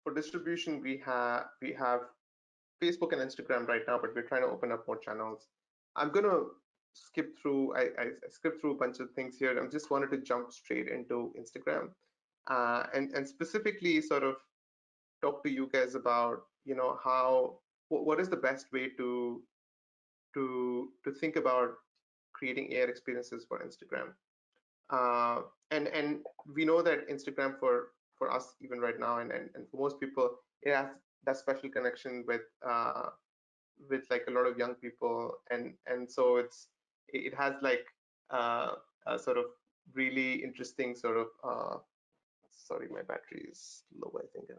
for distribution, we have Facebook and Instagram right now, but we're trying to open up more channels. I'm gonna skip through. I skipped through a bunch of things here. I just wanted to jump straight into Instagram, and specifically sort of talk to you guys about how what is the best way to think about creating AR experiences for Instagram. Uh, and we know that Instagram for us even right now and for most people, it has that special connection with like a lot of young people, and so it has like a sort of really interesting sort of sorry, my battery is low. I think I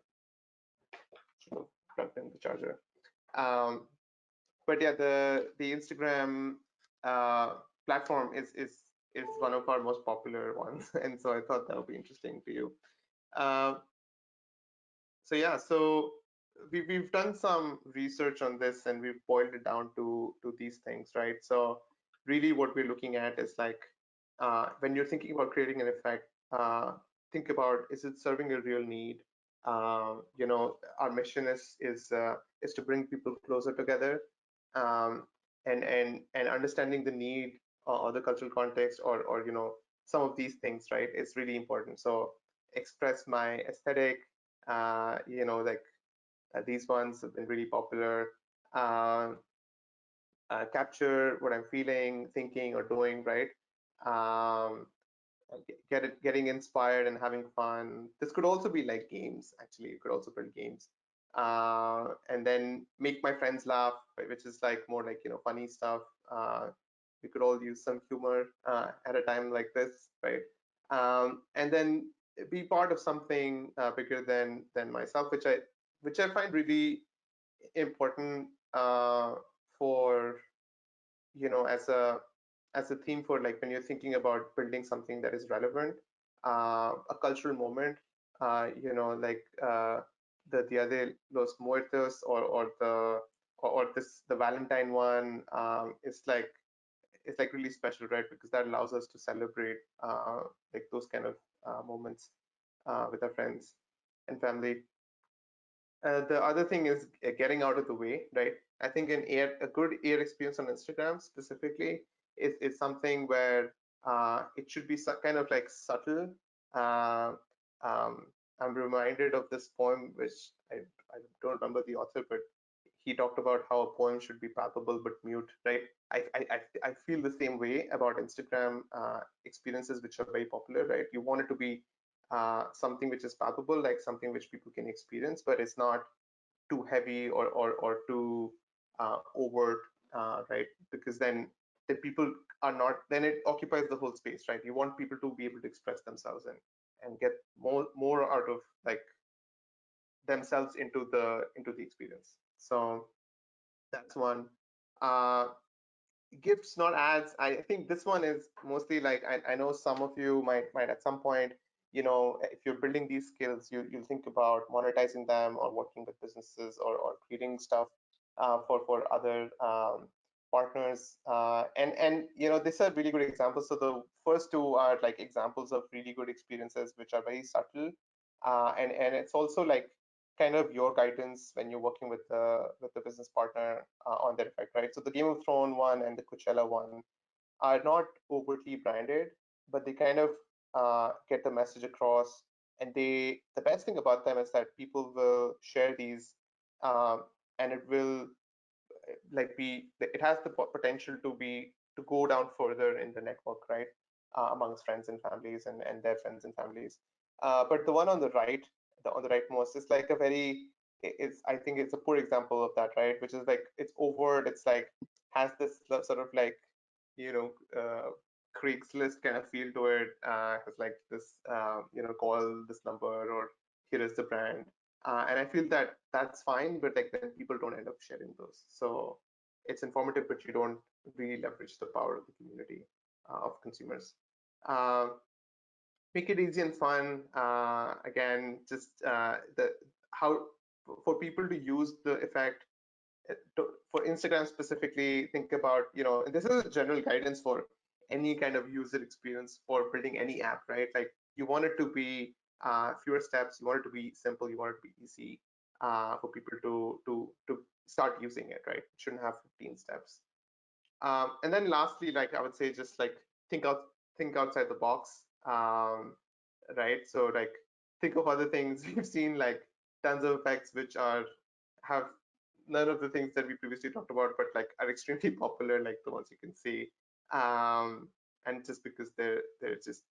should have plugged in the charger. um, but yeah, the Instagram uh, platform is one of our most popular ones, and so I thought that would be interesting to you. uh, so yeah, so we've done some research on this and we've boiled it down to these things, right? So really what we're looking at is like when you're thinking about creating an effect, think about, is it serving a real need? Our mission is to bring people closer together, um, and understanding the need or the cultural context or some of these things, right? It's really important. So express my aesthetic, like these ones have been really popular. Uh, Capture what I'm feeling, thinking, or doing, right? Um, Getting inspired and having fun. This could also be like games. Actually, you could also build games, and then make my friends laugh, right, which is like more like funny stuff. We could all use some humor at a time like this, right? And then be part of something bigger than myself, which I find really important for as a theme for like when you're thinking about building something that is relevant, a cultural moment, like the Dia de los Muertos or this the Valentine one, it's like really special, right? Because that allows us to celebrate like those kind of moments with our friends and family. The other thing is getting out of the way, right? I think a good air experience on Instagram specifically is something where it should be kind of like subtle. Uh, um, I'm reminded of this poem, which I don't remember the author, but he talked about how a poem should be palpable but mute, right? I feel the same way about Instagram experiences, which are very popular, right? You want it to be something which is palpable, like something which people can experience, but it's not too heavy or too overt, right? Because then people are not, then it occupies the whole space, right? You want people to be able to express themselves and get more out of like themselves into the experience. So that's one. Uh, Gifts, not ads. I think this one is mostly like I know some of you might at some point, if you're building these skills, you'll think about monetizing them or working with businesses or creating stuff for other partners. And these are really good examples. So the first two are like examples of really good experiences which are very subtle, and it's also like kind of your guidance when you're working with the business partner on that effect, right? So the Game of Thrones one and the Coachella one are not overtly branded, but they kind of get the message across. And the best thing about them is that people will share these, um, and it will like it has the potential to go down further in the network, right? Amongst friends and families and their friends and families. But the one on the right, on the rightmost, is like a very, it's I think it's a poor example of that, right? Which is like it's overt. It's like has this sort of like you know uh, Craigslist kind of feel to it. Has like this call this number or here is the brand, and I feel that that's fine, but like then people don't end up sharing those. So it's informative, but you don't really leverage the power of the community of consumers. Uh, Make it easy and fun. Again, just the how for people to use the effect. For Instagram specifically, think about, and this is a general guidance for any kind of user experience for building any app, right? Like you want it to be fewer steps. You want it to be simple. You want it to be easy for people to start using it, right? It shouldn't have 15 steps. And then lastly, like I would say, just like think out think outside the box, right? So like think of other things. We've seen like tons of effects which are have none of the things that we previously talked about, but like are extremely popular, like the ones you can see. And just because they're just